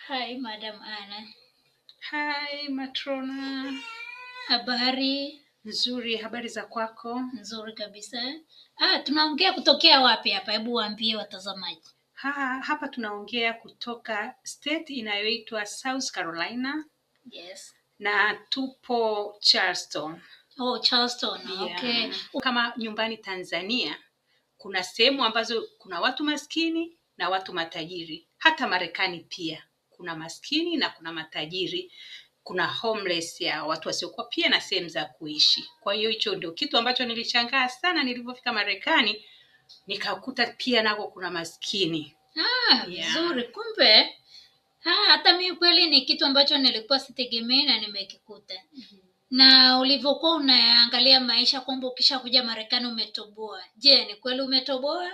Hi, Madam Anna. Hi, Matrona. Habari? Nzuri, habari za kwako? Nzuri kabisa. Tunaongea kutokea wapi hapa? Hebu waambie watazamaji. Hapa tunaongea kutoka state inayoitwa South Carolina. Yes. Na tupo Charleston. Oh, Charleston. Yeah. Okay. Kama nyumbani Tanzania, kuna sehemu ambazo kuna watu maskini na watu matajiri. Hata Marekani pia kuna maskini na kuna matajiri. Kuna homeless ya watu wasiokuwa pia na sehemu za kuishi. Kwa hiyo hicho ndio kitu ambacho nilishangaa sana nilipofika Marekani, nikakuta pia nako kuna maskini. Vizuri. Kumbe hata mimi kweli ni kitu ambacho nilikuwa sitegemei na nimekikuta. Na ulivyokuwa unaangalia maisha kwamba ukishakuja Marekani umetoboa. Je, ni kweli umetoboa?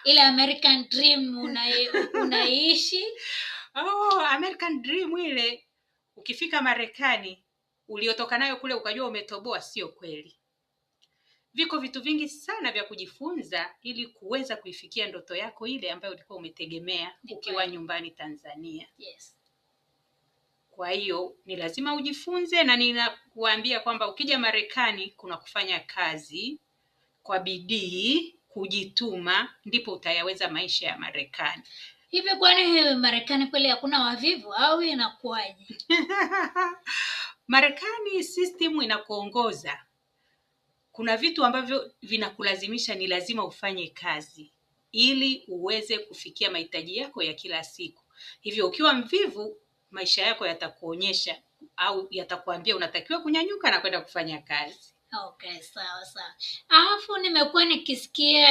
Ile American dream unaishi? American dream ile ukifika Marekani uliotoka nayo kule ukajua umetoboa, sio kweli. Viko vitu vingi sana vya kujifunza ili kuweza kuifikia ndoto yako ile ambayo ulikuwa umetegemea ukiwa nyumbani Tanzania. Yes. Kwa hiyo ni lazima ujifunze, na ninakuambia kwamba ukija Marekani kuna kufanya kazi kwa bidii, kujituma, ndipo utayaweza maisha ya Marekani. Hivi kwani Marekani kweli hakuna wavivu au inakuwaje? Marekani system inakuongoza. Kuna vitu ambavyo vinakulazimisha ni lazima ufanye kazi ili uweze kufikia mahitaji yako ya kila siku. Hivyo ukiwa mvivu, maisha yako yatakuonyesha au yatakuambia unatakiwa kunyanyuka na kwenda kufanya kazi. Okay, sawa. Alafu nimekuwa nikisikia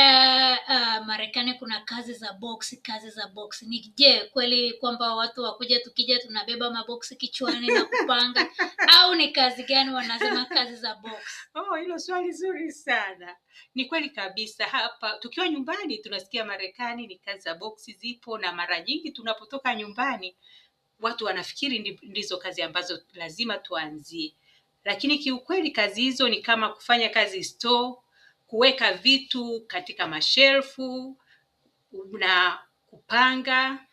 Marekani kuna kazi za box. Ni je, kweli kwamba watu wakuja tukija tunabeba maboksi kichwani na kupanga au ni kazi gani wanasema kazi za box? Hilo swali zuri sana. Ni kweli kabisa. Hapa tukiwa nyumbani tunasikia Marekani ni kazi za box zipo, na mara nyingi tunapotoka nyumbani watu wanafikiri ndizo kazi ambazo lazima tuanzie. Lakini kiukweli kazi hizo ni kama kufanya kazi store, kuweka vitu katika mashelfu na kupanga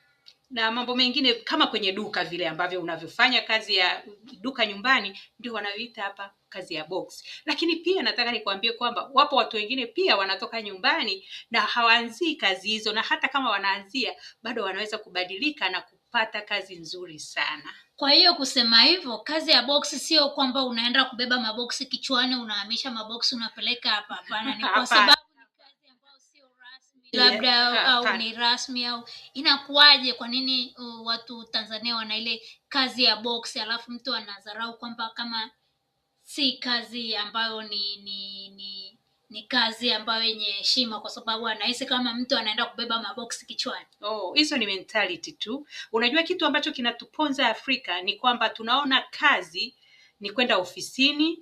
na mambo mengine kama kwenye duka vile ambavyo unavyofanya kazi ya duka nyumbani, ndio wanaita hapa kazi ya box. Lakini pia nataka nikwambie kwamba wapo watu wengine pia wanatoka nyumbani na hawaanzii kazi hizo, na hata kama wanaanzia bado wanaweza kubadilika na kupata kazi nzuri sana. Kwa hiyo kusema hivyo, kazi ya box sio kwamba unaenda kubeba maboksi kichwani unahamisha maboksi unapeleka hapa. Hapana, ni kwa sababu ni kazi ambayo sio rasmi. Labda au ni rasmi au inakuwaje? Kwa nini watu Tanzania wana ile kazi ya box alafu mtu anadharau kwamba kama si kazi ambayo ni kazi ambayo yenye heshima, kwa sababu anahisi kama mtu anaenda kubeba maboksi kichwani? Hizo ni mentality tu. Unajua kitu ambacho kinatuponza Afrika ni kwamba tunaona kazi ni kwenda ofisini,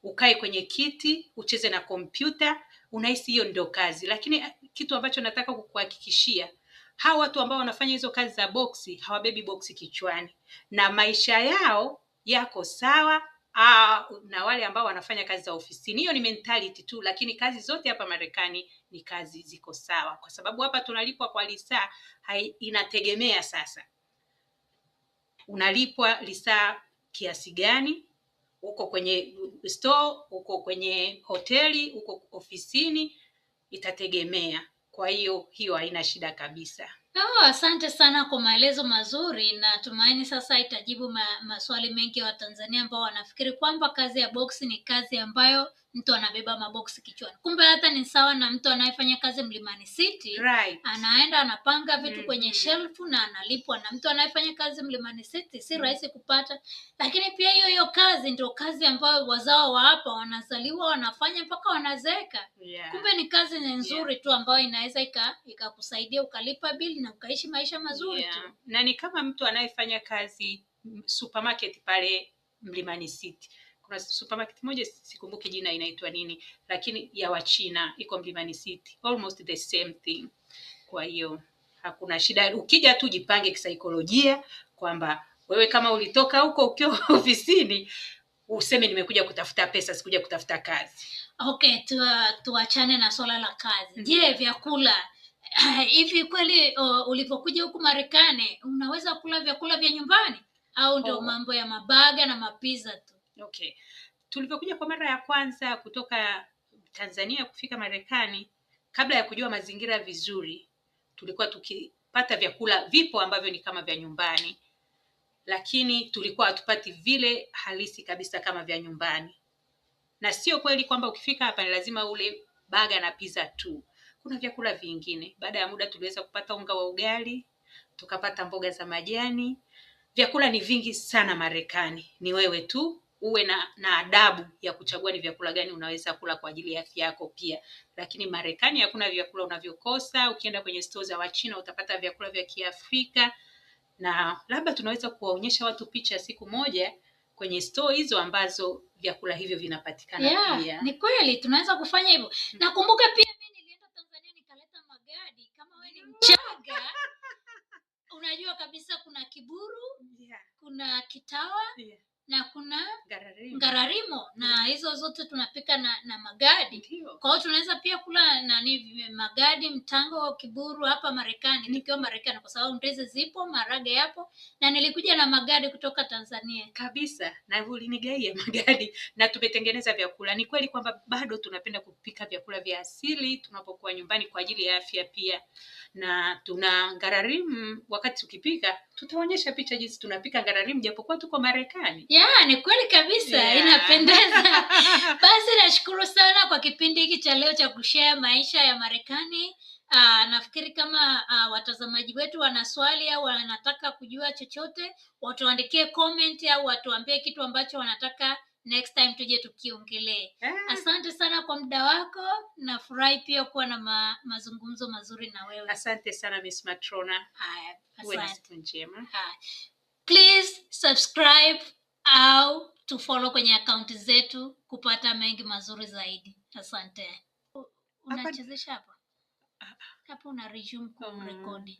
ukae kwenye kiti, ucheze na kompyuta, unahisi hiyo ndio kazi. Lakini kitu ambacho nataka kukuhakikishia, hao watu ambao wanafanya hizo kazi za boksi hawabebi boksi kichwani, na maisha yao yako sawa na wale ambao wanafanya kazi za ofisini. Hiyo ni mentality tu, lakini kazi zote hapa Marekani ni kazi ziko sawa, kwa sababu hapa tunalipwa kwa lisaa. Inategemea sasa unalipwa lisaa kiasi gani, uko kwenye store, uko kwenye hoteli, uko ofisini, itategemea. Kwa hiyo haina shida kabisa. Asante sana kwa maelezo mazuri, na tumaini sasa itajibu maswali mengi ya Watanzania ambao wanafikiri kwamba kazi ya boksi ni kazi ambayo mtu anabeba maboksi kichwani. Kumbe hata ni sawa na mtu anayefanya kazi Mlimani City. Right. Anaenda anapanga vitu kwenye shelfu na analipwa. Na mtu anayefanya kazi Mlimani City si rahisi kupata, lakini pia hiyo kazi ndio kazi ambayo wazao wa hapa wanazaliwa wanafanya mpaka wanazeeka. Yeah. Kumbe ni kazi nzuri tu ambayo inaweza ikakusaidia ukalipa bili na ukaishi maisha mazuri tu. Na ni kama mtu anayefanya kazi supermarket pale Mlimani City. Kuna supermarket moja sikumbuki jina inaitwa nini, lakini ya Wachina iko Mlimani City. Almost the same thing. Kwa hiyo hakuna shida. Ukija tu jipange kisaikolojia kwamba wewe kama ulitoka huko ukiwa ofisini, useme nimekuja kutafuta pesa, sikuja kutafuta kazi. Okay, tuachane na swala la kazi. Je, vyakula hivi kweli ulipokuja huku Marekani unaweza kula vyakula vya nyumbani au ndio mambo ya mabaga na mapiza tu? Okay. Tulipokuja kwa mara ya kwanza kutoka Tanzania kufika Marekani, kabla ya kujua mazingira vizuri, tulikuwa tukipata vyakula vipo ambavyo ni kama vya nyumbani, lakini tulikuwa hatupati vile halisi kabisa kama vya nyumbani. Na sio kweli kwamba ukifika hapa ni lazima ule baga na pizza tu. Kuna vyakula vingine. Baada ya muda tuliweza kupata unga wa ugali, tukapata mboga za majani. Vyakula ni vingi sana Marekani. Ni wewe tu uwe na adabu ya kuchagua ni vyakula gani unaweza kula kwa ajili ya afya yako pia. Lakini Marekani hakuna vyakula unavyokosa. Ukienda kwenye stores za Wachina utapata vyakula vya Kiafrika, na labda tunaweza kuwaonyesha watu picha siku moja kwenye store hizo ambazo vyakula hivyo vinapatikana pia. Ni kweli tunaweza kufanya hivyo. Nakumbuka pia mimi nilienda Tanzania nikaleta magadi. Kama wewe ni Mchaga unajua kabisa kuna Kiburu, kuna Kitawa, na kuna Ngararimo, na hizo zote tunapika na magadi. Kwa hiyo tunaweza pia kula magadi, mtango, Kiburu hapa Marekani nikiwa Marekani, kwa sababu ndizi zipo, marage yapo, na nilikuja na magadi kutoka Tanzania kabisa, na ulinigaia magadi na tumetengeneza vyakula. Ni kweli kwamba bado tunapenda kupika vyakula vya asili tunapokuwa nyumbani kwa ajili ya afya pia. Na tuna Ngararimu, wakati tukipika tutaonyesha picha jinsi tunapika Ngararimu japokuwa tuko Marekani. Ni kweli kabisa. Inapendeza. Basi nashukuru sana kwa kipindi hiki cha leo cha kushare maisha ya Marekani. Nafikiri kama watazamaji wetu wana swali au wanataka kujua chochote, watuandikie comment au watuambie kitu ambacho wanataka next time tuje tukiongelee. Asante sana kwa muda wako. Nafurahi pia kuwa na mazungumzo mazuri na wewe. Asante sana Miss Matrona. Asante. Please subscribe au tufollow kwenye akaunti zetu kupata mengi mazuri zaidi. Asante. Unachezesha hapa? Hapo una resume kwa recording.